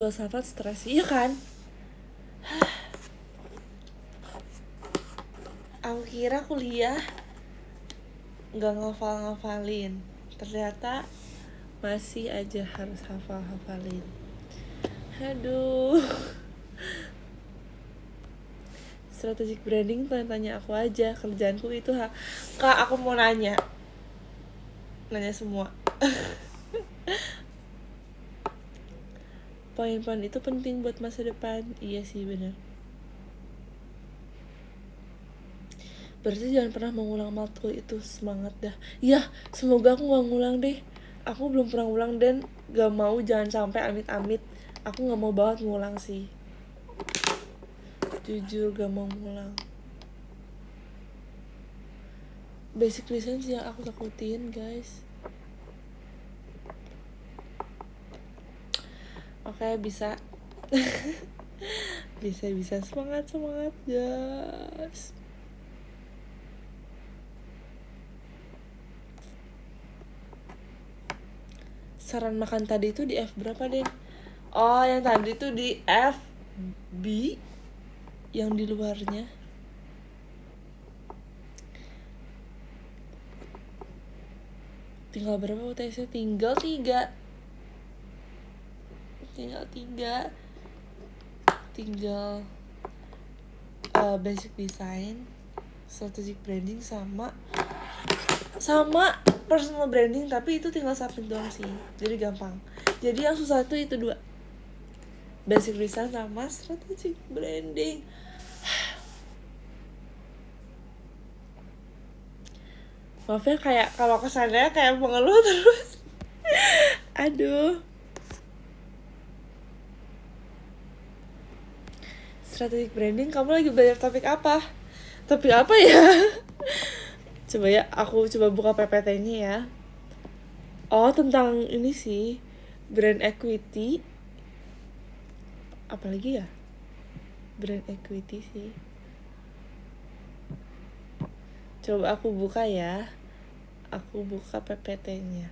filsafat stres, iya kan? Aku kira kuliah nggak ngafalin, ternyata masih aja harus hafalin. Aduh, strategic branding tanya aku aja, kerjaanku itu Kak, aku mau nanya semua. Poin-poin itu penting buat masa depan. Iya sih, bener. Berarti jangan pernah mengulang matkul itu, semangat dah. Ya, semoga aku gak ngulang deh. Aku belum pernah ngulang dan gak mau, jangan sampai amit-amit. Aku gak mau banget ngulang sih. Jujur gak mau ngulang. Basic listening sih yang aku takutin, guys. Oke, bisa. bisa semangat guys. Saran makan tadi itu di F berapa, Den? Oh, yang tadi tuh di F B, yang di luarnya. Tinggal berapa UTS-nya? Tinggal 3. Tinggal basic design, strategic branding sama personal branding, tapi itu tinggal submit doang sih, jadi gampang. Jadi yang susah itu 2, basic design sama strategic branding. Maaf ya, kayak kalau kesannya kayak mengeluh terus. Aduh. Strategic branding, kamu lagi belajar topik apa ya? Coba ya, aku coba buka PPT-nya ya. Oh, tentang ini sih, brand equity. Apalagi ya? Brand equity sih. Coba aku buka ya. Aku buka PPT-nya.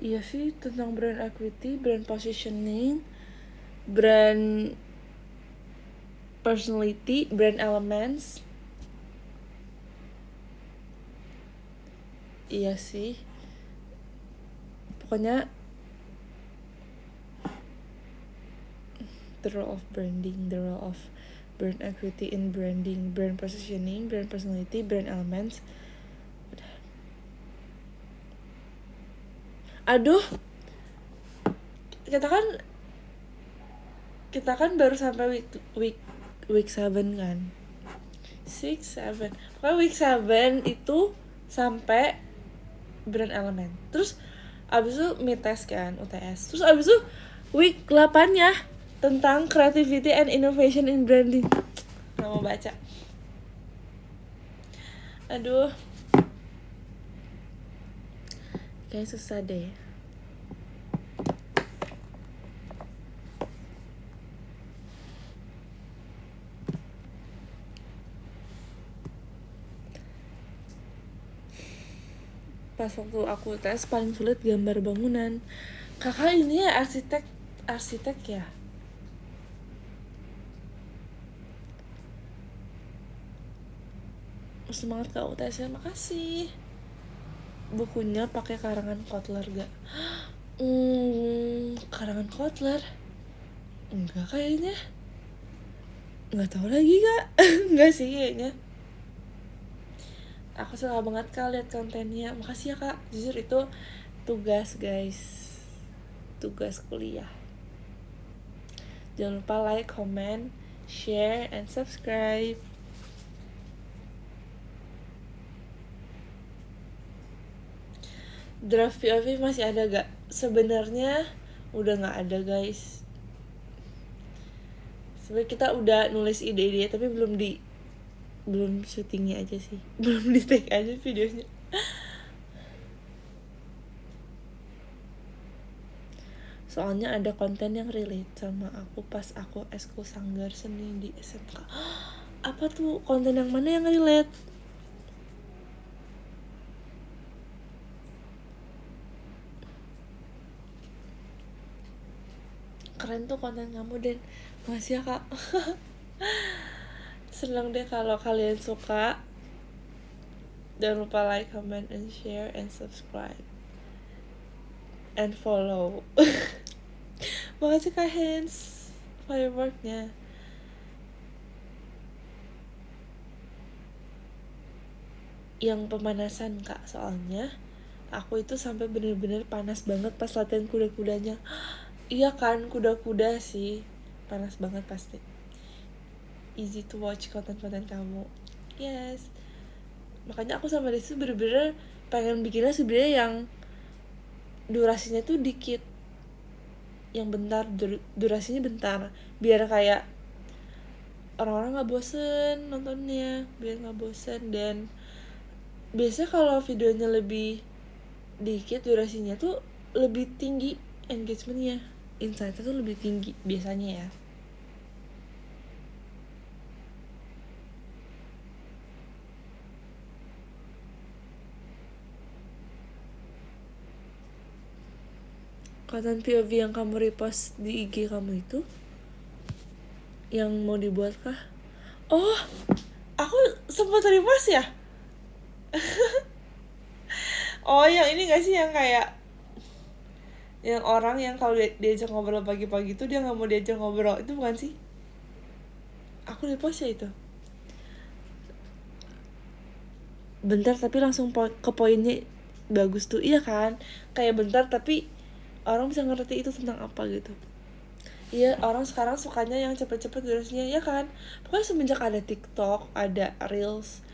Iya sih, tentang brand equity, brand positioning, brand personality, brand elements. Iya sih. Pokoknya the role of branding, the role of brand equity in branding, brand positioning, brand personality, brand elements. Aduh, kita kan baru sampai week 7 kan, 6, 7. Pokoknya week 7 itu sampai brand element. Terus abis itu mid test kan, UTS. Terus abis itu week 8-nya tentang creativity and innovation in branding. Gak mau baca. Aduh, kayak susah deh. Pas waktu aku tes paling sulit gambar bangunan. Kakak ini ya arsitek ya. Semangat Kak UTS-nya, makasih. Bukunya pakai karangan Kotler gak? Karangan Kotler? Enggak kayaknya. Nggak tahu lagi Kak. Enggak sih kayaknya. Aku suka banget Kak lihat kontennya. Makasih ya Kak. Jujur itu tugas guys. Tugas kuliah. Jangan lupa like, comment, share, and subscribe. Draft POV masih ada gak? Sebenarnya udah nggak ada guys. Sebenarnya kita udah nulis ide-ide tapi belum syutingnya aja sih. Belum di take aja videonya. Soalnya ada konten yang relate sama aku pas aku eskul sanggar seni di SMK. Apa tuh konten yang mana yang relate? Keren tuh konten kamu Den. Makasih ya kak. Senang deh kalau kalian suka. Jangan lupa like, comment, and share, and subscribe, and follow. Makasih kak Hans fireworknya. Yang pemanasan kak, soalnya aku itu sampai bener-bener panas banget pas latihan kuda-kudanya. Iya kan, kuda-kuda sih panas banget pasti. Easy to watch konten-konten kamu. Yes, makanya aku sama Desi bener-bener pengen bikinnya sebenarnya yang durasinya tuh dikit, yang bentar, durasinya bentar, biar kayak orang-orang nggak bosen nontonnya, biar nggak bosen. Dan biasanya kalau videonya lebih dikit durasinya tuh lebih tinggi engagementnya, insight-nya tuh lebih tinggi biasanya ya. Konten POV yang kamu repost di IG kamu itu yang mau dibuat kah? Oh, aku sempat repost ya. Oh, yang ini gak sih yang kayak yang orang yang kalau diajak ngobrol pagi-pagi tuh dia nggak mau diajak ngobrol, itu bukan sih? Aku repost ya itu. Bentar tapi langsung ke poinnya, bagus tuh. Iya kan, kayak bentar tapi orang bisa ngerti itu tentang apa gitu. Iya, orang sekarang sukanya yang cepet-cepet durasinya, ya kan. Pokoknya semenjak ada TikTok, ada Reels,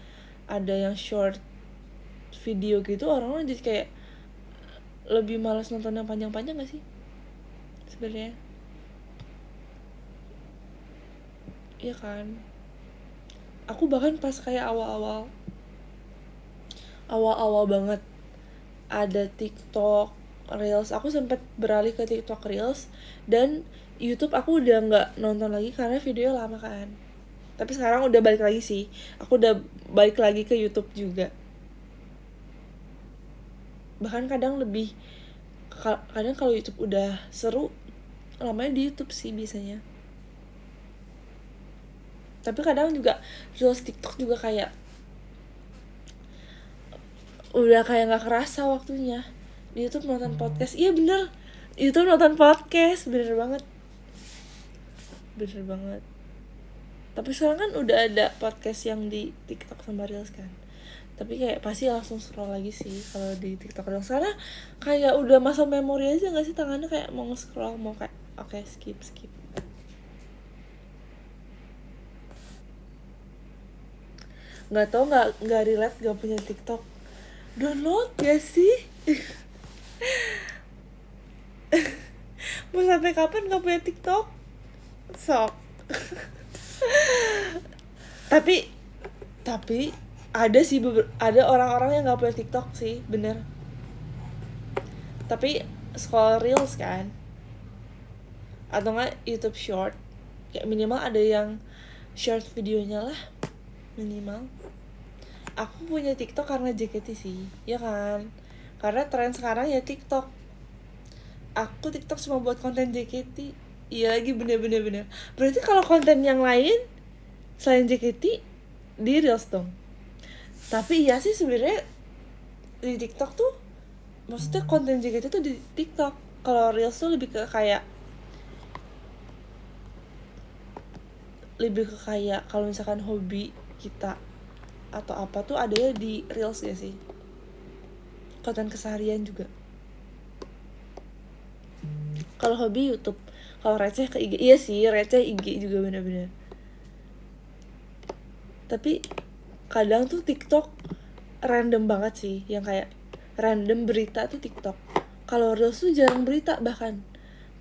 ada yang short video gitu, orang jadi kayak lebih malas nonton yang panjang-panjang gak sih sebenarnya? Iya kan. Aku bahkan pas kayak awal-awal banget ada TikTok Reels, aku sempat beralih ke TikTok Reels, dan YouTube aku udah nggak nonton lagi karena videonya lama kan. Tapi sekarang udah balik lagi sih, aku udah balik lagi ke YouTube juga. Bahkan kadang kalau YouTube udah seru, lamanya di YouTube sih biasanya. Tapi kadang juga Reels TikTok juga kayak udah kayak nggak kerasa waktunya. Di YouTube nonton podcast, iya bener, YouTube nonton podcast, bener banget. Tapi sekarang kan udah ada podcast yang di TikTok sama Reels kan, tapi kayak pasti langsung scroll lagi sih kalau di TikTok Reels, karena kayak udah masa memori aja nggak sih, tangannya kayak mau nge-scroll, mau kayak oke, skip. Nggak tau, nggak relate, nggak punya TikTok, download ya sih. Mau sampai kapan nggak punya TikTok? Sok. tapi ada sih ada orang-orang yang nggak punya TikTok sih, bener. Tapi scroll Reels kan, atau nggak YouTube Short, kayak minimal ada yang short videonya lah, minimal. Aku punya TikTok karena JKT sih, ya kan, karena tren sekarang ya TikTok. Aku TikTok cuma buat konten JKT. Iya lagi, bener. Berarti kalau konten yang lain selain JKT di Reels dong. Tapi iya sih sebenarnya di TikTok tuh, maksudnya konten JKT tuh di TikTok. Kalau Reels tuh lebih ke kayak kalau misalkan hobi kita atau apa tuh adanya di Reels ya sih. Konten keseharian juga. Kalau hobi YouTube, kalau receh ke IG. Iya sih, receh IG juga bener-bener. Tapi kadang tuh TikTok random banget sih, yang kayak random berita tuh TikTok. Kalau Reels tuh jarang berita bahkan.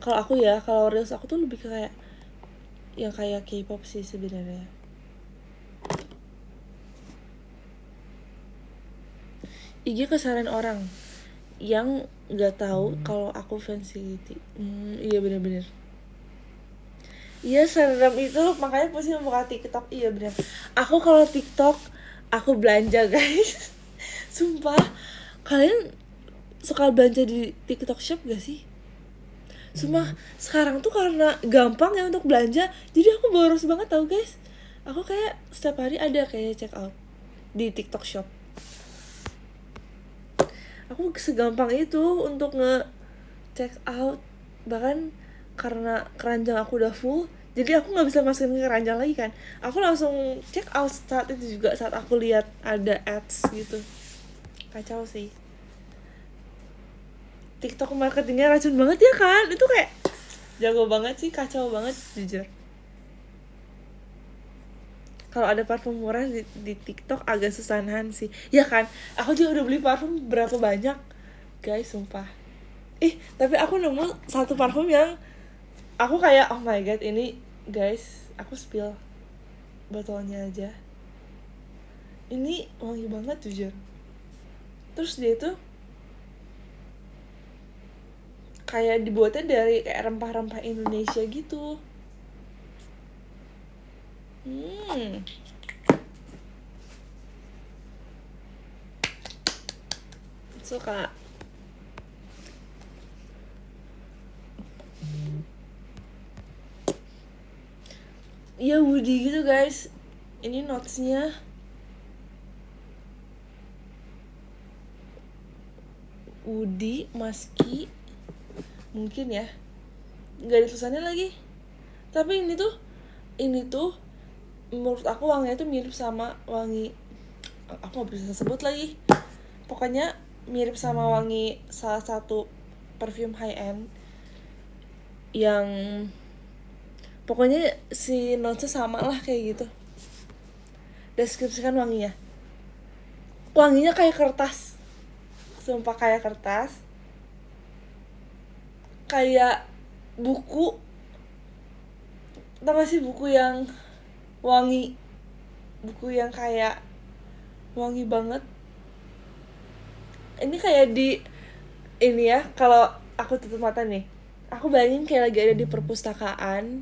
Kalau aku ya, kalau Reels aku tuh lebih ke kayak yang kayak K-pop sih sebenarnya. IG kesaran orang yang nggak tahu kalau aku fans CGT. Iya bener-bener. Iya serem itu, makanya pasti membuka TikTok. Iya bener. Aku kalau TikTok aku belanja guys. Sumpah, kalian suka belanja di TikTok Shop gak sih? Sumpah, sekarang tuh karena gampang ya untuk belanja, jadi aku boros banget tau guys. Aku kayak setiap hari ada kayak check out di TikTok Shop. Aku segampang itu untuk check out. Bahkan karena keranjang aku udah full, jadi aku nggak bisa masukin ke keranjang lagi kan. Aku langsung check out saat itu juga, saat aku lihat ada ads gitu. Kacau sih. TikTok marketingnya racun banget ya kan? Itu kayak jago banget sih, kacau banget jujur. Kalau ada parfum murah di TikTok agak susahan sih. Ya kan? Aku juga udah beli parfum berapa banyak. Guys, sumpah. Tapi aku nemu satu parfum yang aku kayak oh my god, ini guys, aku spill botolnya aja. Ini wangi banget jujur. Terus dia tuh kayak dibuatnya dari kayak rempah-rempah Indonesia gitu. Suka. Iya woody gitu guys. Ini notesnya woody, musky, mungkin ya. Gak ada tulisannya lagi. Tapi ini tuh menurut aku wanginya tuh mirip sama wangi, aku gak bisa sebut lagi. Pokoknya mirip sama wangi salah satu perfume high end yang pokoknya si notesnya sama lah kayak gitu. Deskripsikan wanginya kayak kertas, sumpah kayak kertas, kayak buku. Tau gak sih buku yang wangi, buku yang kayak wangi banget. Ini kayak ini ya, kalau aku tutup mata nih, aku bayangin kayak lagi ada di perpustakaan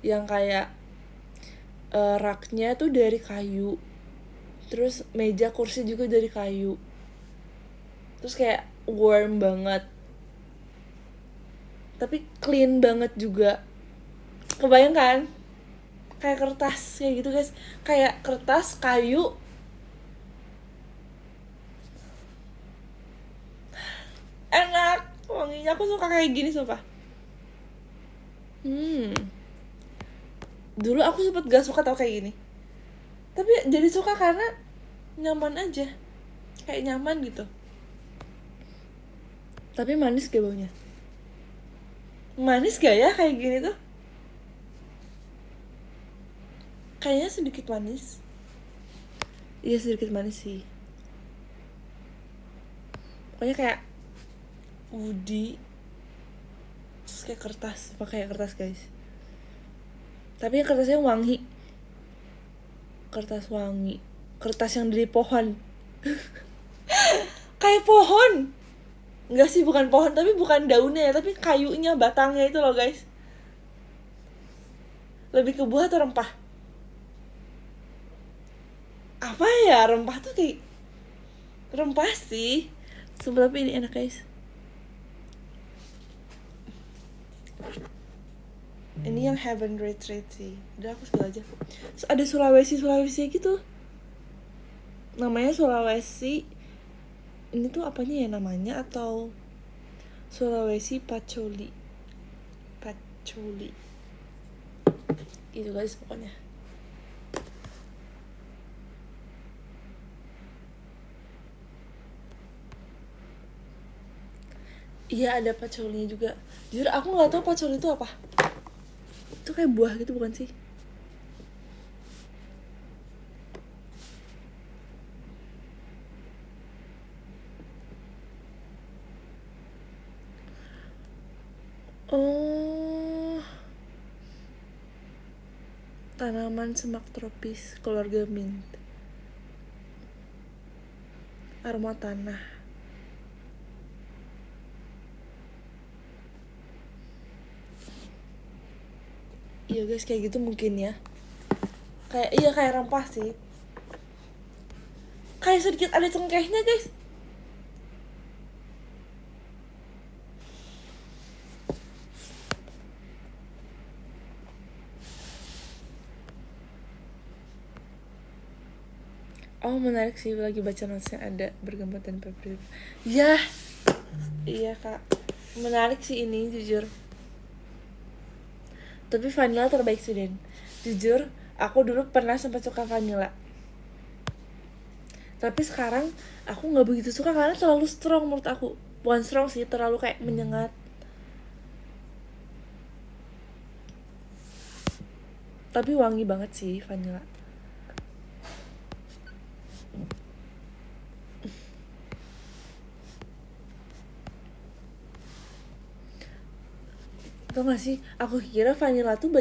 yang kayak raknya tuh dari kayu, terus meja kursi juga dari kayu, terus kayak warm banget tapi clean banget juga. Kebayang kan? Kayak kertas kayak gitu guys, kayak kertas kayu. Enak wanginya, aku suka kayak gini sumpah. Dulu aku sempet gak suka tau kayak gini, tapi jadi suka karena nyaman aja, kayak nyaman gitu. Tapi manis gak baunya? Manis gak ya kayak gini tuh? Kayaknya sedikit manis. Iya sedikit manis sih. Pokoknya kayak woody, terus kayak kertas, pakai kertas guys. Tapi kertasnya wangi, kertas wangi, kertas yang dari pohon. Kayak pohon. Enggak sih, bukan pohon, tapi bukan daunnya ya, tapi kayunya, batangnya itu loh guys. Lebih ke buah atau rempah? Apa ya, rempah tuh kayak rempah sih. Sumpah, tapi ini enak guys. Ini yang Heaven Retreat sih. Udah aku spill aja. So, ada Sulawesi gitu. Namanya Sulawesi. Ini tuh apanya ya namanya, atau Sulawesi Patchouli. Itu guys pokoknya. Iya ada patchouli juga. Jujur aku nggak tahu patchouli itu apa. Itu kayak buah gitu bukan sih? Oh, tanaman semak tropis keluarga mint, aroma tanah. Iya guys, kayak gitu mungkin ya. Kayak rempah sih. Kayak sedikit ada cengkehnya guys. Oh menarik sih, lagi baca notesnya ada bergambar dan paper. Ya, iya kak, menarik sih ini jujur. Tapi vanilla terbaik sih Den. Jujur, aku dulu pernah sempat suka vanilla. Tapi sekarang aku nggak begitu suka karena terlalu strong menurut aku. Bukan strong sih, terlalu kayak menyengat. Tapi wangi banget sih vanilla. Tau gak sih, aku kira vanilla tuh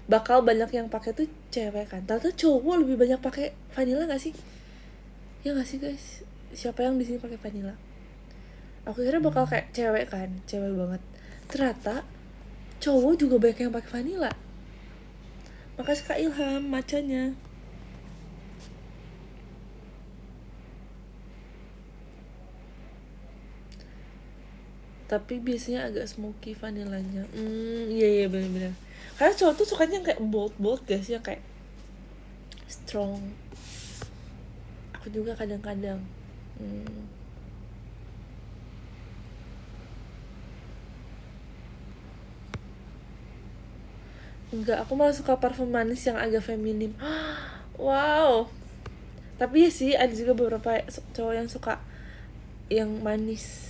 bakal banyak yang pakai tuh cewek kan. Ternyata cowok lebih banyak pakai vanilla gak sih? Ya gak sih guys? Siapa yang di sini pakai vanilla? Aku kira bakal kayak cewek kan, cewek banget. Ternyata cowok juga banyak yang pakai vanilla. Makasih Kak Ilham macanya. Tapi biasanya agak smoky vanillanya. Iya benar-benar. Karena cowok tuh sukanya yang kayak bold guys, yang kayak strong. Aku juga kadang-kadang. Enggak, aku malah suka parfum manis yang agak feminim. Wow. Tapi ya sih ada juga beberapa cowok yang suka yang manis.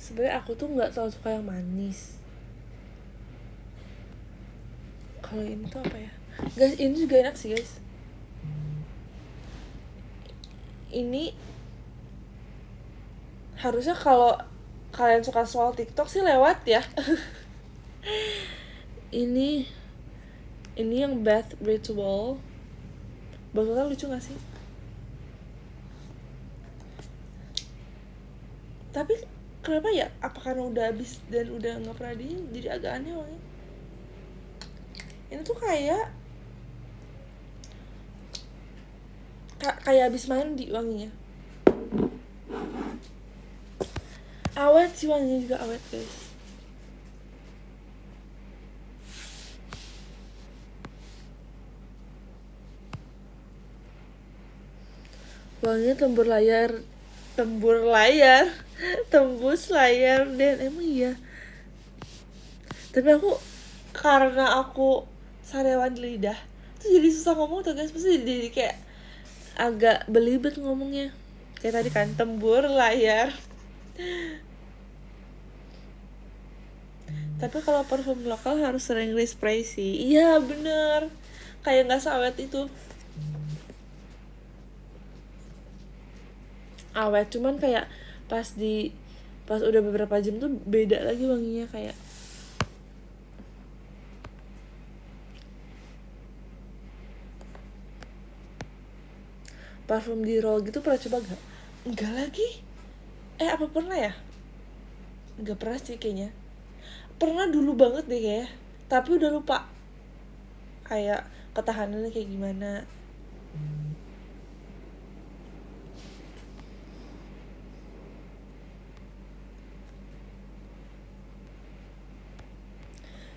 Sebenarnya aku tuh nggak terlalu suka yang manis. Kalau ini tuh apa ya? Guys, ini juga enak sih guys. Ini harusnya kalau kalian suka soal TikTok sih lewat ya. ini yang bath ritual. Botolnya lucu gak sih? Tapi kenapa ya? Apa karena udah habis dan udah nggak pernah jadi agak aneh wangi. Ini tuh kayak habis mandi wanginya. Awet sih, wanginya juga awet guys. Wanginya tembus layar dan emang iya. Tapi karena aku sariawan lidah tuh jadi susah ngomong tuh guys. Pasti jadi kayak agak belibet ngomongnya. Kayak tadi kan, tembur layar. Tapi kalau parfum lokal harus sering spray sih. Iya bener, kayak nggak sawet itu. Awet, cuman kayak pas udah beberapa jam tuh beda lagi wanginya. Kayak parfum di roll gitu pernah coba gak? Enggak lagi. Apa pernah ya? Enggak pernah sih kayaknya. Pernah dulu banget deh kayaknya, tapi udah lupa kayak ketahanannya kayak gimana.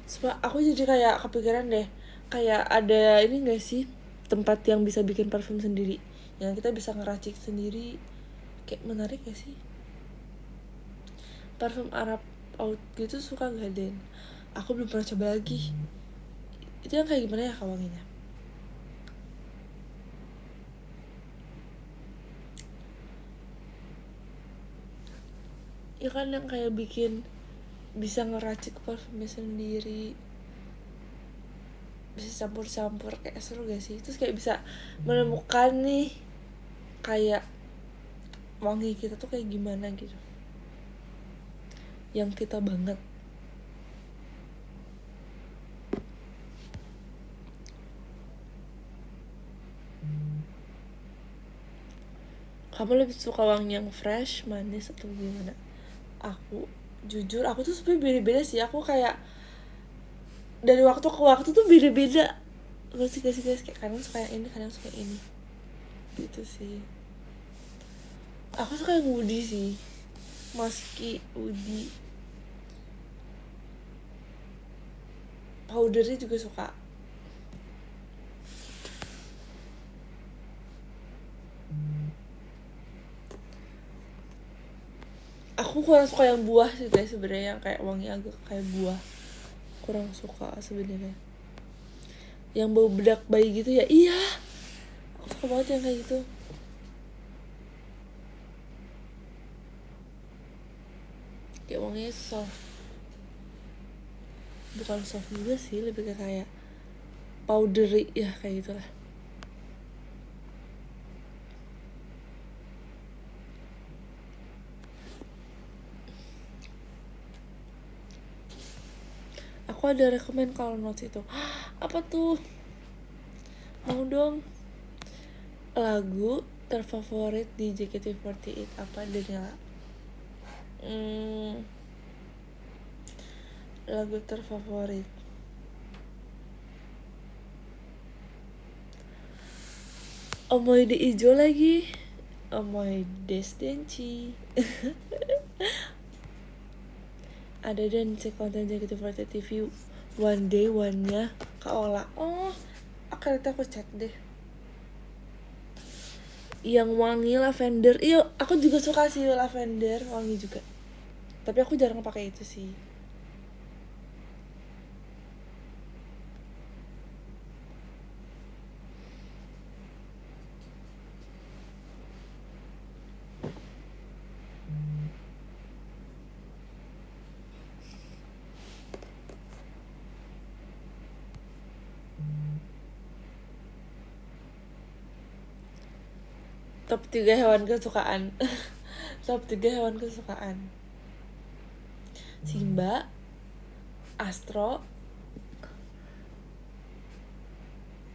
Sebab aku jadi kayak kepikiran deh, kayak ada ini gak sih tempat yang bisa bikin parfum sendiri, yang kita bisa ngeracik sendiri. Kayak menarik gak sih? Parfum Arab out gitu suka gak Den? Aku belum pernah coba lagi. Itu yang kayak gimana ya wanginya? Ya kan yang kayak bikin bisa ngeracik parfumnya sendiri, bisa campur-campur, kayak seru gak sih? Terus kayak bisa menemukan nih kayak wangi kita tuh kayak gimana gitu, yang kita banget. Kamu lebih suka wangi yang fresh, manis, atau gimana? Aku jujur aku tuh sebenarnya beda-beda sih. Aku kayak dari waktu ke waktu tuh beda-beda. Gak sih guys, kayak kadang suka yang ini, kadang suka yang ini gitu sih. Aku suka yang woody sih, musky, woody. Powdernya juga suka. Aku kurang suka yang buah sih guys sebenarnya, yang kayak wangi agak kayak buah. Kurang suka sebenarnya. Yang bau bedak bayi gitu ya, iya. Aku suka banget yang kayak gitu. Kayak wanginya soft. Bukan soft juga sih, lebih ke kayak powdery ya, kayak gitulah. Aku ada rekomen kalau notes itu. Apa tuh? Mau dong. Lagu terfavorit di JKT48 apa, Daniela? Lagu terfavorit. Omoide ijo lagi. Omoide Denchi. Ada dan cek konten JKT48 TV One Day One-nya Kak Ola. Oh, akhirnya aku cek deh. Yang wangi lavender. Iya, aku juga suka sih lavender, wangi juga. Tapi aku jarang pakai itu sih. Top 3 hewan kesukaan. Top 3 hewan kesukaan. Simba, Astro.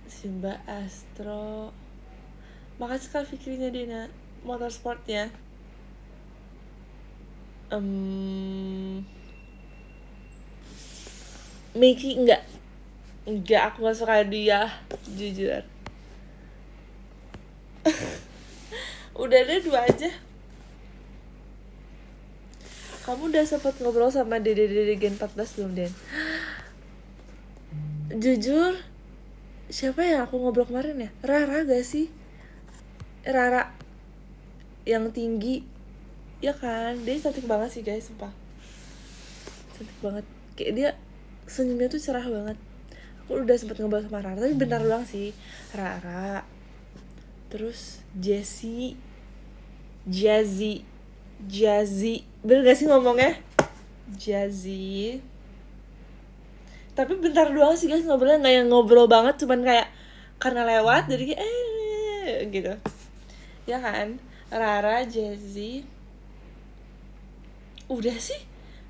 Simba, Astro. Makasih Kak Fikrinya Dina. Motorsport ya. Mickey enggak, aku gak suka dia, jujur. Udah ada 2 aja. Kamu udah sempet ngobrol sama Dede Gen 14 belum, Den? Jujur, siapa yang aku ngobrol kemarin ya? Rara gak sih? Rara yang tinggi, ya kan? Dia cantik banget sih guys, sumpah. Cantik banget. Kayak dia senyumnya tuh cerah banget. Aku udah sempet ngobrol sama Rara, tapi bentar doang sih. Rara, terus Jazzy, bener gak sih ngomongnya? Jazzy. Tapi bentar doang sih guys ngobrolnya, gak yang ngobrol banget, cuman kayak karena lewat jadi kayak gitu. Ya kan? Rara, Jazzy. Udah sih,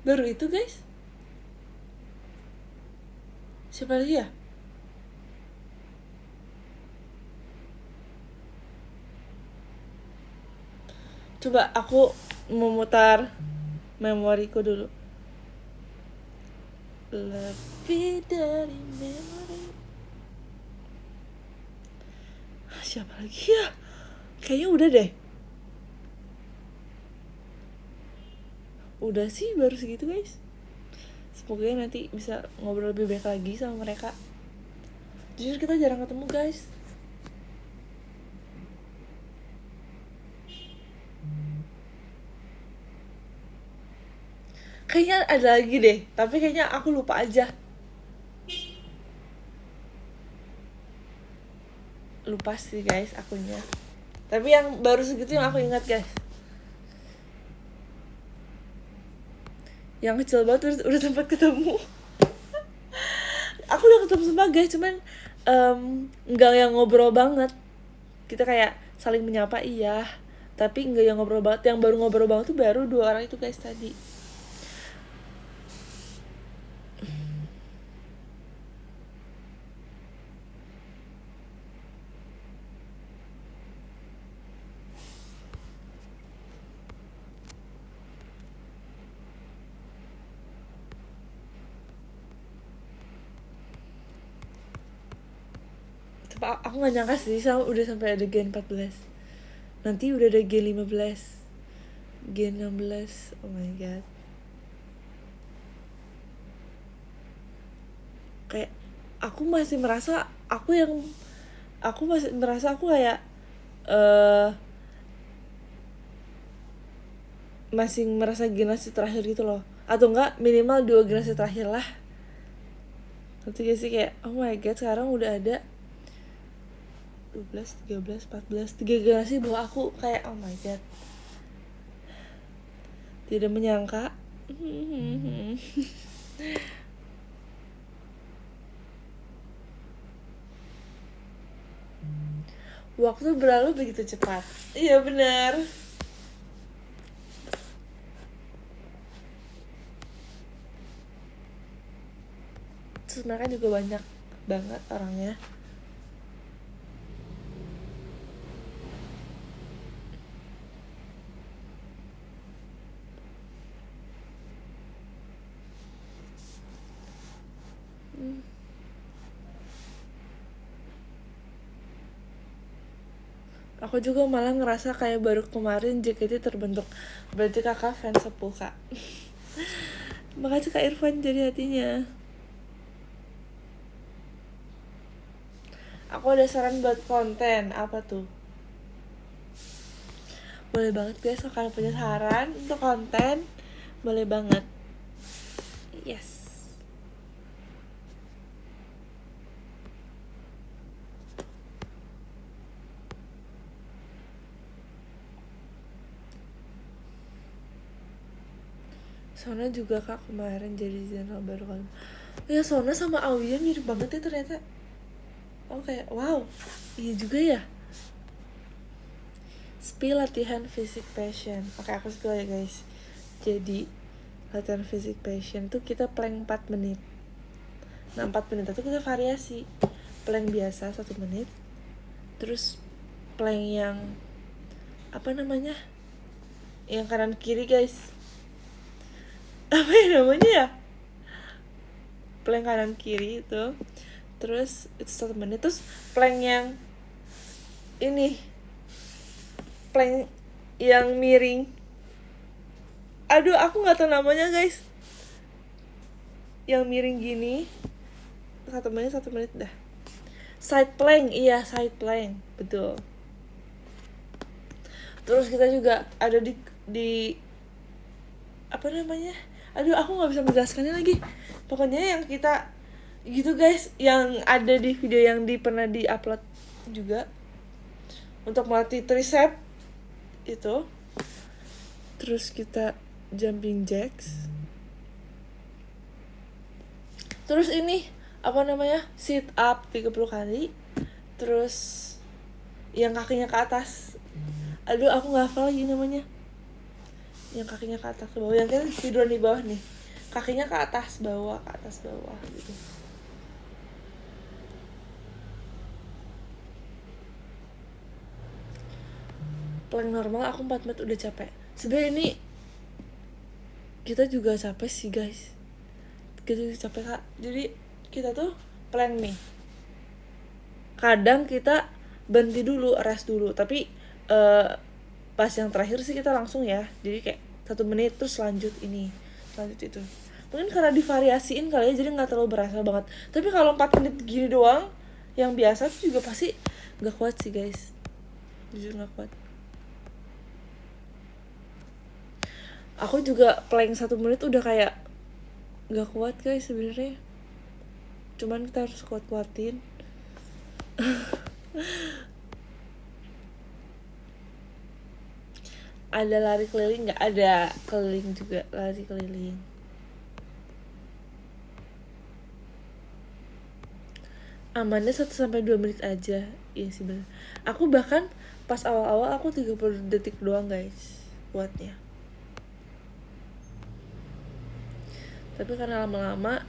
baru itu guys. Siapa lagi ya? Coba aku memutar memoriku dulu. Lebih dari memori. Siapa lagi ya? Kayaknya udah deh. Udah sih, baru segitu guys. Semoga nanti bisa ngobrol lebih baik lagi sama mereka. Jujur kita jarang ketemu guys. Kayaknya ada lagi deh, tapi kayaknya aku lupa aja. Lupa sih guys akunnya. Tapi yang baru segitu yang aku ingat guys. Yang kecil banget udah sempat ketemu. Aku udah ketemu semua guys, cuman nggak yang ngobrol banget. Kita kayak saling menyapa iya, tapi nggak yang ngobrol banget. Yang baru ngobrol banget tuh baru 2 orang itu guys tadi. Aku gak nyangka sih udah sampai ada gen 14. Nanti udah ada gen 15, gen 16. Oh my god. Kayak aku masih merasa aku kayak masih merasa generasi terakhir gitu loh. Atau enggak minimal 2 generasi terakhir lah. Nanti gak sih kayak oh my god sekarang udah ada 12, 13, 14 3 generasi bawah aku. Kayak oh my god, tidak menyangka. Waktu berlalu begitu cepat. Iya benar. Terus mereka juga banyak banget orangnya. Aku juga malah ngerasa kayak baru kemarin JKT terbentuk. Berarti kakak fans sepuh kak. Makasih kak Irfan jadi hatinya. Aku ada saran buat konten. Apa tuh? Boleh banget guys, kalau kalian punya saran untuk konten, boleh banget. Yes. Sona juga kak kemarin jadi channel baru kali. Ya Sona sama Aulia mirip banget ya ternyata. Oh kayak wow, iya juga ya. Spill latihan fisik passion. Oke aku spill ya guys. Jadi latihan fisik passion tuh kita plank 4 menit. Nah 4 menit itu kita variasi. Plank biasa 1 menit. Terus plank yang apa namanya? Yang kanan kiri guys. Apa ya namanya ya? Plank kanan kiri itu. Terus itu 1 menit. Terus plank yang ini, plank yang miring. Aduh aku gak tahu namanya guys. Yang miring gini 1 menit dah. Side plank, iya side plank, betul. Terus kita juga ada di apa namanya? Aduh aku gak bisa menjelaskannya lagi. Pokoknya yang kita gitu guys, yang ada di video yang pernah di-upload juga untuk melatih tricep itu. Terus kita jumping jacks. Terus ini apa namanya? Sit up 30 kali. Terus yang kakinya ke atas. Aduh aku gak hafal lagi namanya. Yang kakinya ke atas ke bawah, yang kan tiduran di bawah nih, kakinya ke atas bawah gitu. Plank normal aku 4 menit udah capek. Sebenarnya ini kita juga capek sih guys. Kita juga capek kak. Jadi kita tuh plank nih. Kadang kita berhenti dulu, rest dulu. Tapi pas yang terakhir sih kita langsung ya. Jadi kayak 1 menit terus lanjut itu. Mungkin karena divariasiin kali ya, jadi nggak terlalu berasa banget. Tapi kalau 4 menit gini doang, yang biasa tuh juga pasti nggak kuat sih guys. Jujur nggak kuat. Aku juga plank 1 menit udah kayak nggak kuat guys sebenarnya. Cuman kita harus kuat-kuatin. Ada lari keliling nggak? Ada keliling juga, lari keliling. Amannya 1-2 menit aja. Iya sih bener. Aku bahkan pas awal-awal aku 30 detik doang guys kuatnya, tapi karena lama-lama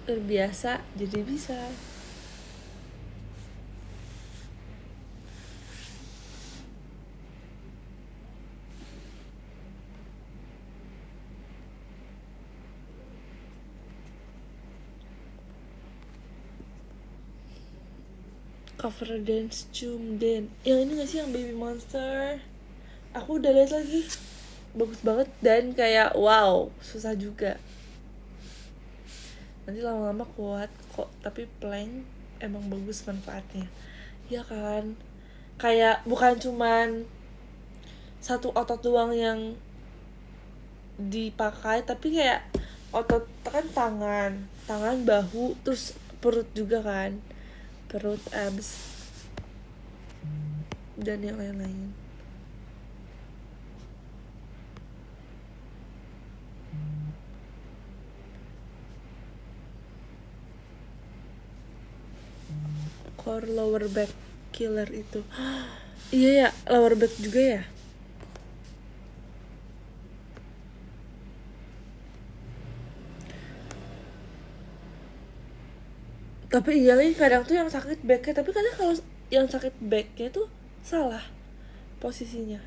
terbiasa jadi bisa. Cover dance Cumden yang ini gak sih, yang Baby Monster? Aku udah lihat lagi, bagus banget dan kayak wow, susah juga. Nanti lama-lama kuat kok, tapi plank emang bagus manfaatnya. Ya kan, kayak bukan cuman satu otot doang yang dipakai, tapi kayak otot kan tangan, bahu, terus perut juga kan, perut, abs, dan yang lain-lain. Core lower back killer itu. Iya ya, lower back juga ya. Tapi iya lagi, kadang tuh yang sakit backnya, tapi kadang kalau yang sakit backnya tuh salah posisinya,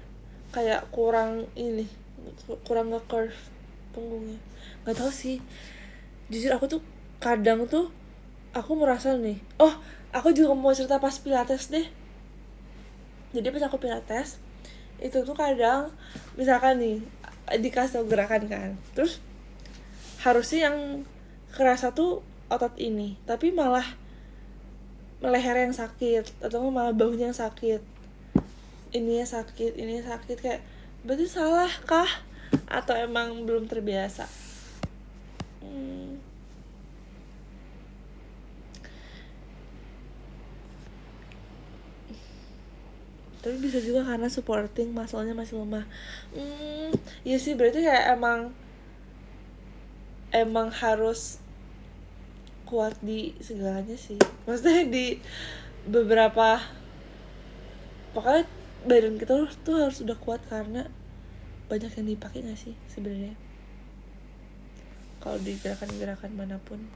kayak kurang nge-curve punggungnya. Nggak tahu sih, jujur aku tuh kadang tuh aku merasa nih, oh aku juga mau cerita pas pilates deh. Jadi pas aku pilates itu tuh kadang misalkan nih dikasih gerakan kan, terus harusnya yang kerasa tuh otot ini, tapi malah leher yang sakit atau malah bahunya yang sakit, ininya sakit, kayak berarti salah kah atau emang belum terbiasa? Tapi bisa juga karena supporting muscle-nya masih lemah. Iya sih, berarti kayak emang harus kuat di segalanya sih, maksudnya di beberapa, pokoknya badan kita tuh harus udah kuat karena banyak yang dipakai nggak sih sebenarnya kalau di gerakan-gerakan manapun.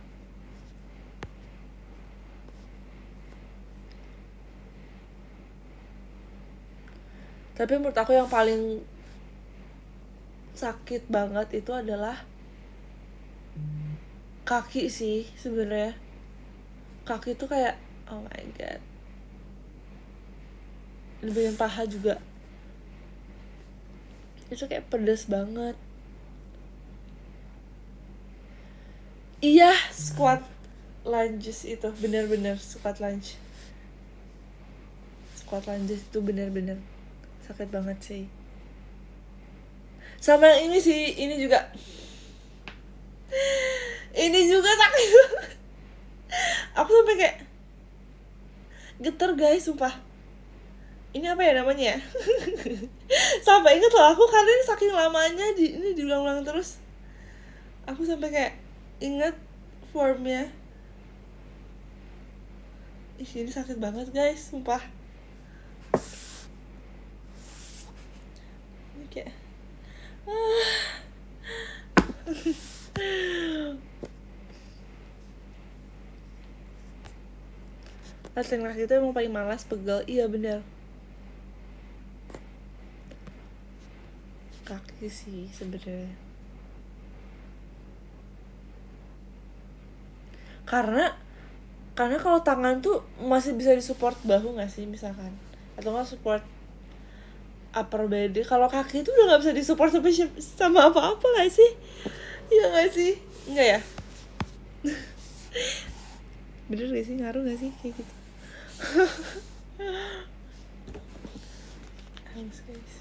Tapi menurut aku yang paling sakit banget itu adalah kaki sih sebenarnya. Kaki tuh kayak oh my god, di bagian paha juga itu kayak pedes banget. Iya, squat lunges itu bener-bener squat lunges itu bener-bener sakit banget sih. Sama yang ini sih, ini juga sakit. Aku sampai kayak getar guys, sumpah. Ini apa ya namanya ya? Sampai inget loh aku, karena ini saking lamanya ini diulang-ulang terus. Aku sampai kayak inget formnya. Ini sakit banget guys, sumpah. Ini kayak latihan kaki itu emang paling malas, pegel. Iya bener, kaki sih sebenarnya. Karena kalau tangan tuh masih bisa disupport bahu nggak sih misalkan, atau nggak support upper body. Kalau kaki itu udah nggak bisa disupport sama apa-apa nggak sih? Iya nggak sih? Nggak ya? Bener gak sih, ngaruh gak sih kayak gitu? Haus guys.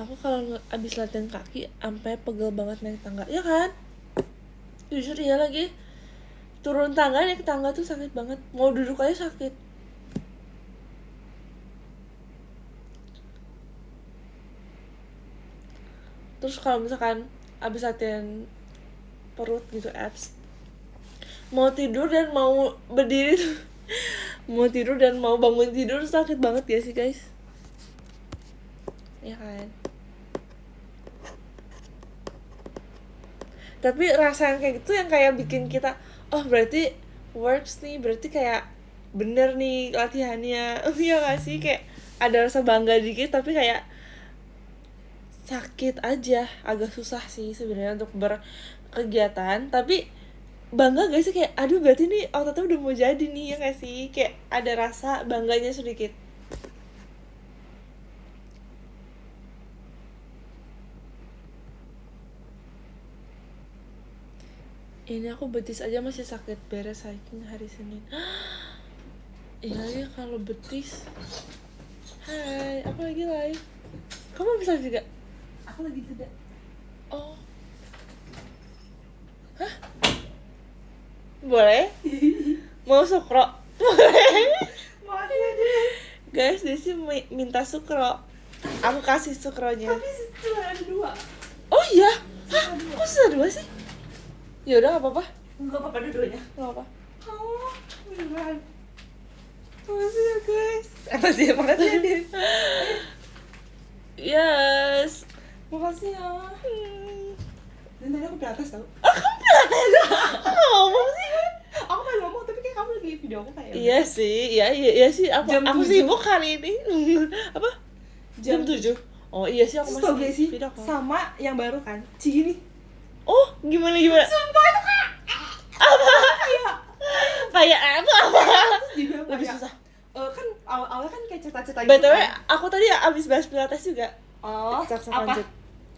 Aku kalau abis latihan kaki sampai pegel banget naik tangga, ya kan? Jujur iya lagi, turun tangga naik tangga tuh sakit banget, mau duduk aja sakit. Terus kalau misalkan abis latihan perut gitu, abs, mau tidur dan mau berdiri tuh mau tidur dan mau bangun tidur sakit banget ya sih guys, ya kan. Tapi rasa yang kayak gitu yang kayak bikin kita, oh berarti works nih, berarti kayak bener nih latihannya. Iya gak sih, kayak ada rasa bangga dikit tapi kayak sakit aja, agak susah sih sebenarnya untuk berkegiatan. Tapi bangga gak sih, kayak aduh berarti nih ototnya udah mau jadi nih, ya gak sih, kayak ada rasa bangganya sedikit. Ini aku betis aja masih sakit, beres hiking hari Senin. Iya ya kalau betis. Hai, aku lagi live. Kamu bisa juga? Aku lagi jeda. Oh. Hah? Boleh? Mau sukro? Boleh. Makasih ya dia. Guys, Desi minta sukro. Aku kasih sukronya. Tapi cuma ada 2. Oh iya? Hah? Kok susah 2 sih? Ya udah, nggak apa-apa. Enggak apa-apa dua-duanya. Nggak apa. Oh, beneran. Makasih ya guys. Makasih ya, makasih ya dia. Yes. Makasih ya. Dan tadi aku di atas tau. Ngomong sih. Aku pengen ngomong tapi kayak kamu lagi video aku kayak. Iya sih, iya sih. Jam Aku 7. sibuk hari ini. Apa? Jam 7. Oh iya sih, aku Terus tau masih gak sih, video call. sama yang baru kan, Cigini. Oh, gimana? Sumpah itu kayak Kayak apa? terus dibilang Lebih kayak, susah. Kan awalnya kan kayak cerita-cerita gitu BTW, kan. aku tadi abis bahas pilates juga. Oh, Caksa apa? lanjut.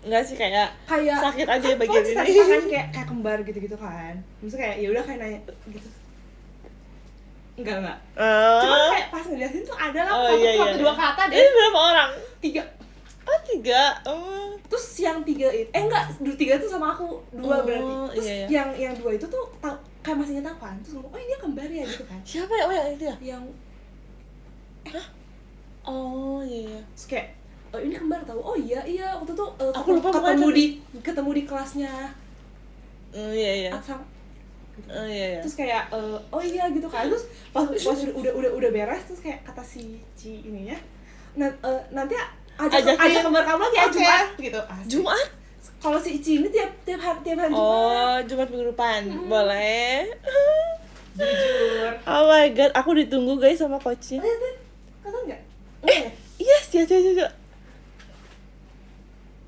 Enggak sih, kayak sakit aja kan bagian cerita ini. kan kayak kembar gitu-gitu kan. Maksudnya kayak ya udah kayak nanya gitu. Enggak. Cuma kayak pas ngeliatin tuh ada lah satu dua kata deh. Ini berapa orang? 3. Oh, 3. Oh. Terus yang 3 itu enggak, 3 tuh sama aku, 2 berarti. Terus iya. yang 2 itu tuh kayak masih inget aku kan. Terus ngomong, "Oh, ini dia kembar ya" gitu kan. Siapa ya? Oh, yang itu ya? Yang Oh, iya. terus kayak ini kembar tahu. Oh iya waktu itu Aku lupa ketemu di kelasnya. Iya. Atsang. Oh iya. Terus kayak oh iya gitu kan. Terus pas udah beres terus kayak kata si Ci ininya, nanti ajak kembar kamu lagi ya Oke. Jumat gitu. Asik. Jumat? Kalau si Ci ini tiap hari Jumat. Oh, Jumat minggu depan. Boleh. Jujur. Oh my god, aku ditunggu guys sama coachnya. Lihat, kata enggak? Enggak ya? Yes, ya, coba.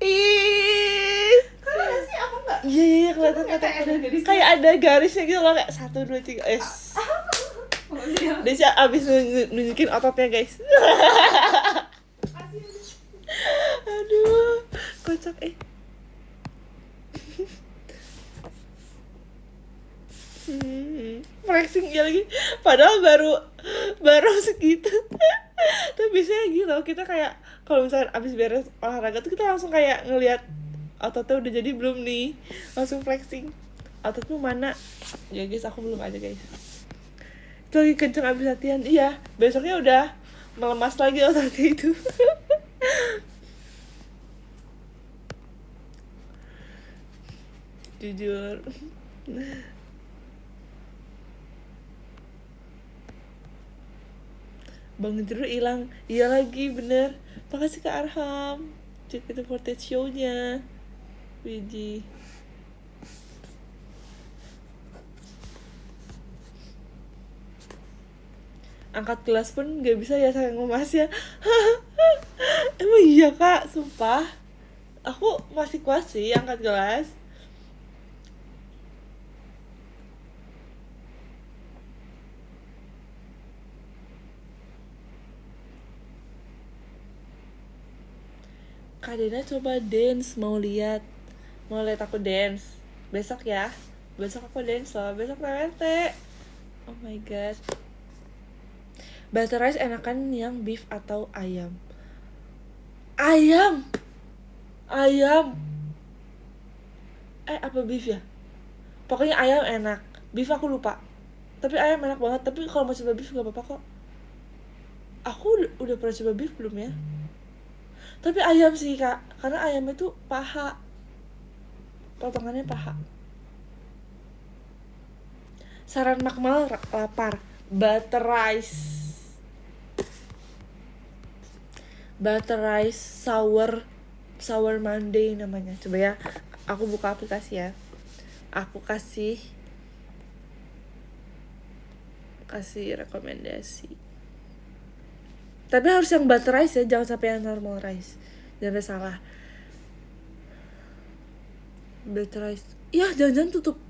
Ih. Kata enggak sih apa enggak? Iya, kelihatan Kayak ada garisnya. kayak ada garisnya gitu loh, kayak 1 2 3. Makasih ya. Desi abis nunjukin ototnya guys. Makasih ya. Aduh, kocak flexing ya lagi, padahal baru segitu. Tapi biasanya gitu, kita kayak kalau misalnya abis beres olahraga tuh kita langsung kayak ngelihat ototnya udah jadi belum nih, langsung flexing. Ototmu mana? Ya guys, aku belum ada guys. Itu lagi kenceng abis latihan. Iya, besoknya udah melemas lagi ototnya itu. Jujur. Bangun tidur hilang. Iya lagi, bener. Makasih Kak Arham. Cek itu footage show-nya. Widih. Angkat gelas pun gak bisa ya saking lemasnya. Emang iya Kak, sumpah. Aku masih kuat sih angkat gelas. Kak Dena coba dance, mau lihat aku dance besok ya. Besok aku dance loh, besok PWT. Oh my god. Butter rice enakan yang beef atau ayam? Ayam. Apa beef ya? Pokoknya ayam enak. Beef aku lupa. Tapi ayam enak banget. Tapi kalau mau coba beef gak apa-apa kok. Aku udah pernah coba beef belum ya? Tapi ayam sih Kak, karena ayam itu paha. potongannya paha. Saran Makmal lapar. Butter rice sour Monday namanya. Coba ya, aku buka aplikasi ya. Aku kasih rekomendasi. Tapi harus yang butter rice ya, jangan sampai yang normal rice. Jangan salah. Butter rice. Ya, jangan tutup.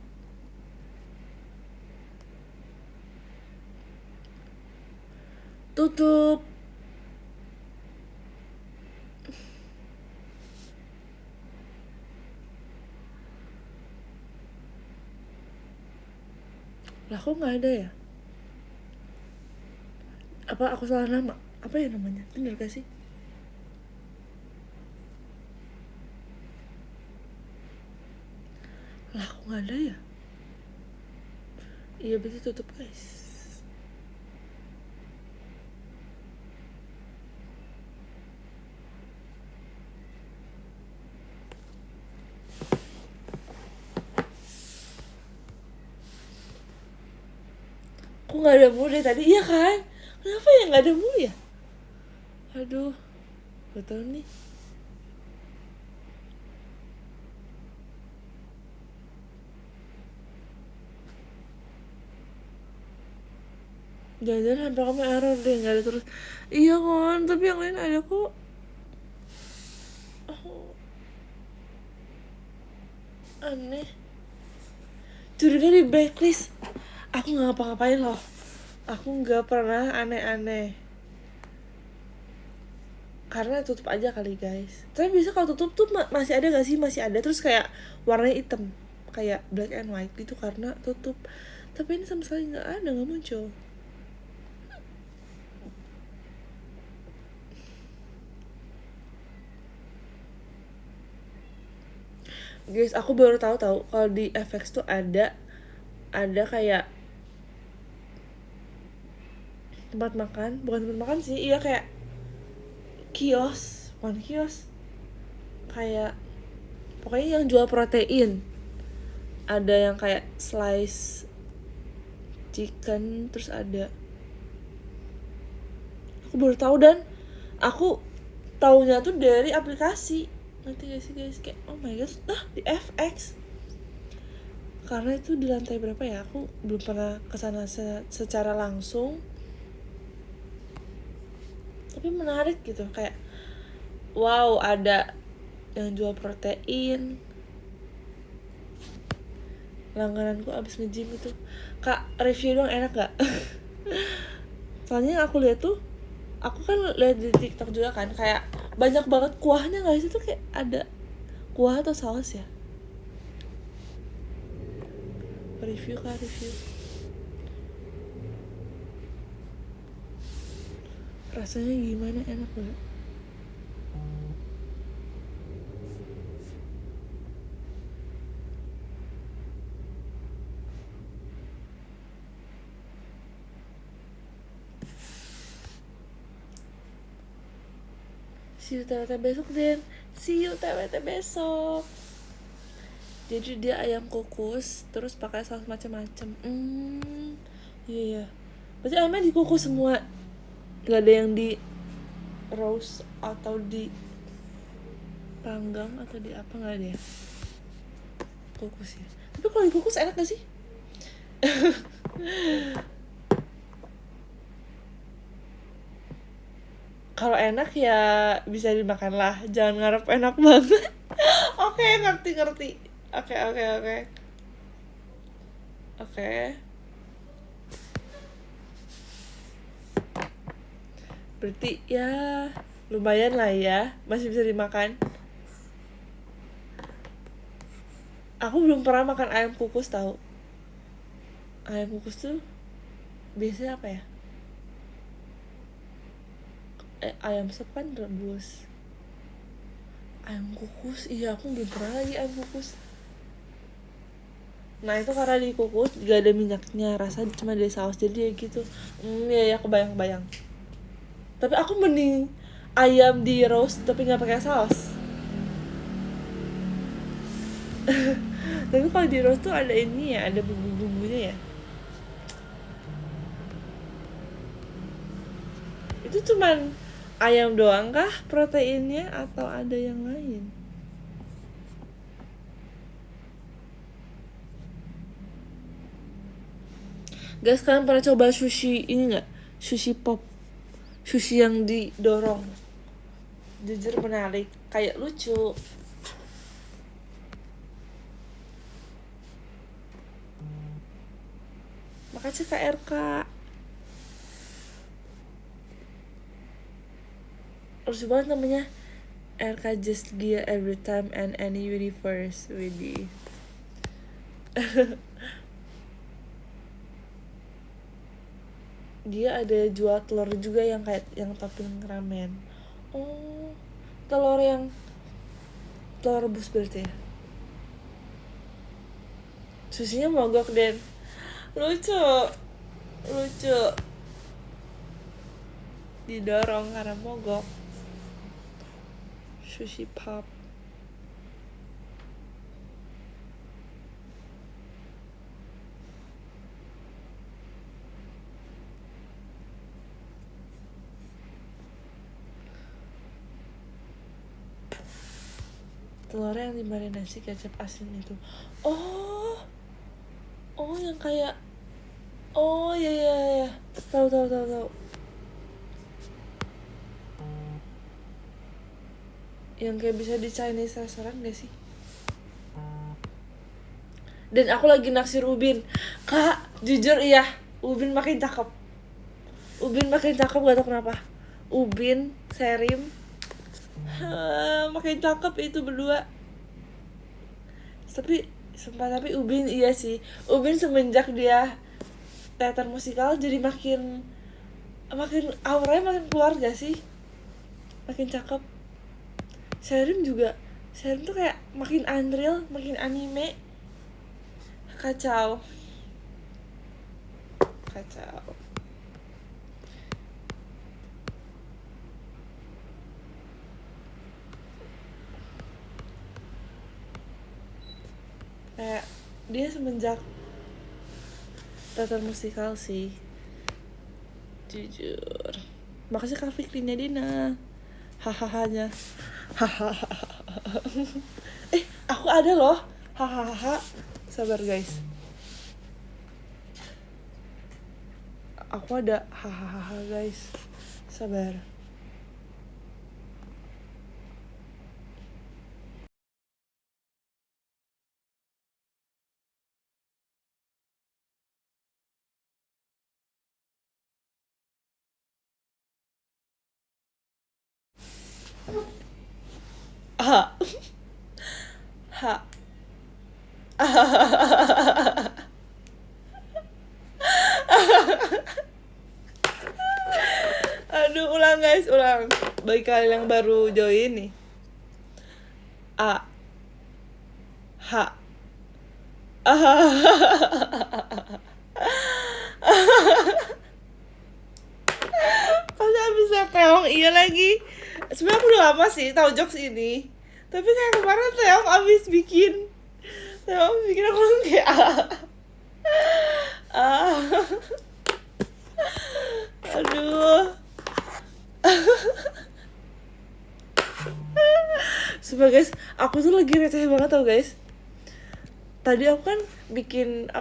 Lah kok nggak ada ya? Apa aku salah nama? Apa ya namanya? Bener gak sih? Lah kok nggak ada ya? Iya berarti tutup guys. Kok nggak ada mulu dari tadi? Iya kan? Kenapa ya nggak ada mulu ya? Aduh, gak tau nih. Jangan-jangan handphone kamu error deh, nggak ada terus. Iya kan, tapi yang lain ada kok. Oh. Aneh. Curiga di blacklist. Aku nggak ngapa-ngapain loh. Aku nggak pernah aneh-aneh. Karena tutup aja kali guys. Tapi biasa kalau tutup tuh masih ada gak sih? Masih ada, terus kayak warnanya hitam, kayak black and white gitu karena tutup. Tapi ini sama sekali nggak ada, nggak muncul. Guys, aku baru tahu kalau di FX tuh ada kayak tempat makan, bukan tempat makan sih, iya kayak bukan kios, kayak pokoknya yang jual protein. Ada yang kayak slice chicken, terus ada, aku baru tahu dan aku taunya tuh dari aplikasi. Nanti guys kayak oh my god, di FX. Karena itu di lantai berapa ya? Aku belum pernah kesana secara langsung. Tapi menarik gitu, kayak wow, ada yang jual protein. Langgananku abis nge-gym itu. Kak, review dong, enak gak? Soalnya yang aku lihat tuh, aku kan lihat di TikTok juga kan, kayak banyak banget kuahnya guys. Itu kayak ada kuah atau saus ya? Review. Rasanya gimana, enak gak? See you TWT besok Den. See you TWT besok. Jadi dia ayam kukus terus pakai saus macam-macam. Iya. Berarti ayamnya dikukus semua. Gak ada yang di roast atau di panggang atau di apa, nggak ada ya? Kukus ya. Tapi kalau dikukus enak gak sih? Kalau enak ya bisa dimakan lah, jangan ngarep enak banget. Oke, ngerti. Oke. Berarti ya lumayan lah ya, masih bisa dimakan. Aku belum pernah makan ayam kukus tahu. Ayam kukus tuh biasanya apa ya? Ayam sepan rebus. Ayam kukus, iya aku belum pernah lagi ayam kukus. Nah itu karena dikukus gak ada minyaknya, rasanya cuma dari saus, jadi ya gitu. Ya kebayang. Tapi aku mending ayam di roast tapi nggak pakai saus. Tapi kalau di roast tuh ada ini ya, ada bumbu-bumbunya ya. Itu cuman ayam doang kah proteinnya atau ada yang lain? Guys, kalian pernah coba sushi ini nggak? Sushi pop, sushi yang didorong. Jujur menarik, kayak lucu. Makasih Kak RK. Lucu banget namanya. RK just Gia every time and any universe. Widih. Dia ada jual telur juga yang kayak yang topping ramen. Oh, telur rebus berarti ya. Susinya mogok Den. Lucu. Didorong karena mogok. Sushi pop. Telurnya yang dimarinasi kecap asin itu. Oh yang kayak ya. Tahu. Yang kayak bisa di Chinese restaurant gak sih? Dan aku lagi naksir Ubin. Kak, jujur iya, Ubin makin cakep gak tau kenapa. Ubin, Serim makin cakep itu berdua. Tapi Ubin iya sih. Ubin semenjak dia teater musikal jadi makin auranya makin keluar gak sih? Makin cakep. Serim tuh kayak makin unreal, makin anime. Kacau. Kayak dia semenjak teater musikal sih, jujur. Makasih Kak Fikrinya Dina. Hahahanya. Aku ada loh. Hahaha. Sabar guys. Aku ada hahaha guys. Sabar. Aduh, ulang guys, ulang. Bagi kalian yang baru join nih. Kalian bisa teong, iya lagi. Sebenarnya aku udah lama sih tahu jokes ini. Tapi kayak kemarin teong abis bikin aku kayak aduh. Sumpah guys, aku tuh lagi receh banget tau guys. Tadi aku kan bikin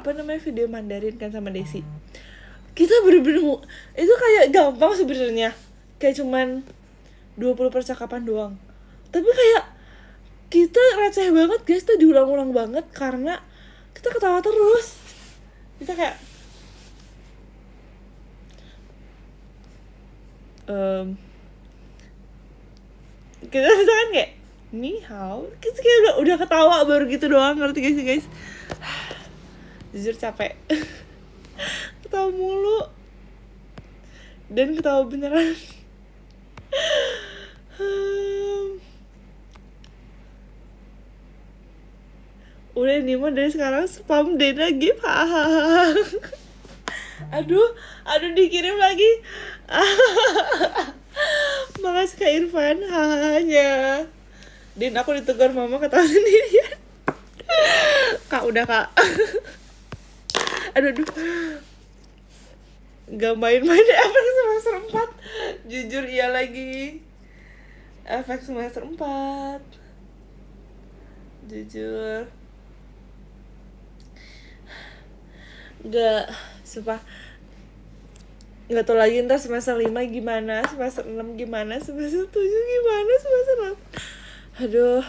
video Mandarin kan sama Desi. Kita bener-bener itu kayak gampang sebenarnya, kayak cuman 20 percakapan doang. Tapi kayak kita receh banget guys, tuh diulang-ulang banget karena kita ketawa terus. Kita kayak kita misalkan kayak ni hao, kita kayak udah ketawa baru gitu doang, ngerti gak sih guys? Jujur capek. Ketawa mulu dan ketawa beneran. Udah nih mah dari sekarang spam Dena gift. Aduh dikirim lagi. Makasih Kak Irfan. Hanya Den, aku ditegur mama ketawa sendirian. Kak, udah Kak. Aduh. Gak main-main efek semester 4. Jujur iya lagi. Efek semester 4. Jujur. Sumpah. Gak tau lagi ntar semester 5 gimana, semester 6 gimana, semester 7 gimana, semester 8. Aduh.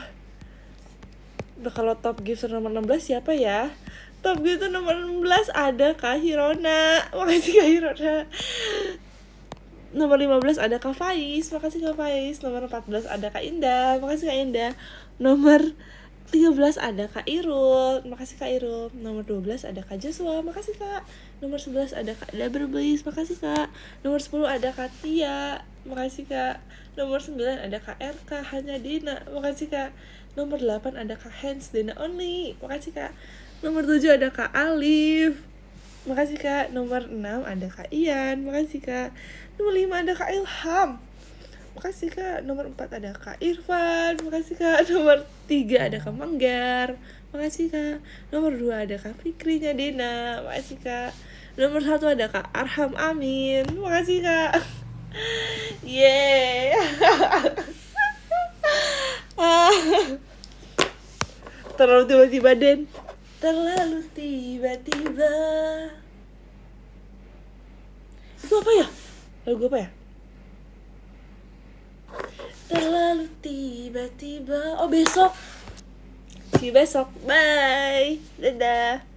Udah, kalau top giver nomor 16 siapa ya? Top giver nomor 16 ada Kak Hirona. Makasih Kak Hirona. Nomor 15 ada Kak Faiz. Makasih Kak Faiz. Nomor 14 ada Kak Indah. Makasih Kak Indah. Nomor 13 ada Kak Irul. Makasih Kak Irul. Nomor 12 ada Kak Joshua. Makasih Kak. Nomor 11 ada Kak Dabber Blaze. Makasih Kak. Nomor 10 ada Kak Tia. Makasih Kak. Nomor 9 ada Kak RK Hanya Dina. Makasih Kak. Nomor 8 ada Kak Hans Dina Only. Makasih Kak. Nomor 7 ada Kak Alif. Makasih Kak. Nomor 6 ada Kak Ian. Makasih Kak. Nomor 5 ada Kak Ilham. Makasih Kak. Nomor 4 ada Kak Irfan. Makasih Kak. Nomor 3 ada Kak Manggar. Makasih Kak. Nomor 2 ada Kak Fikrinya Dina. Makasih Kak. Nomor 1 ada Kak Arham Amin. Makasih Kak. Yeay. Terlalu tiba-tiba, Den. Terlalu tiba-tiba. Itu apa ya? Lagu apa ya? Terlalu tiba-tiba. Oh, besok. See you besok. Bye. Dadah.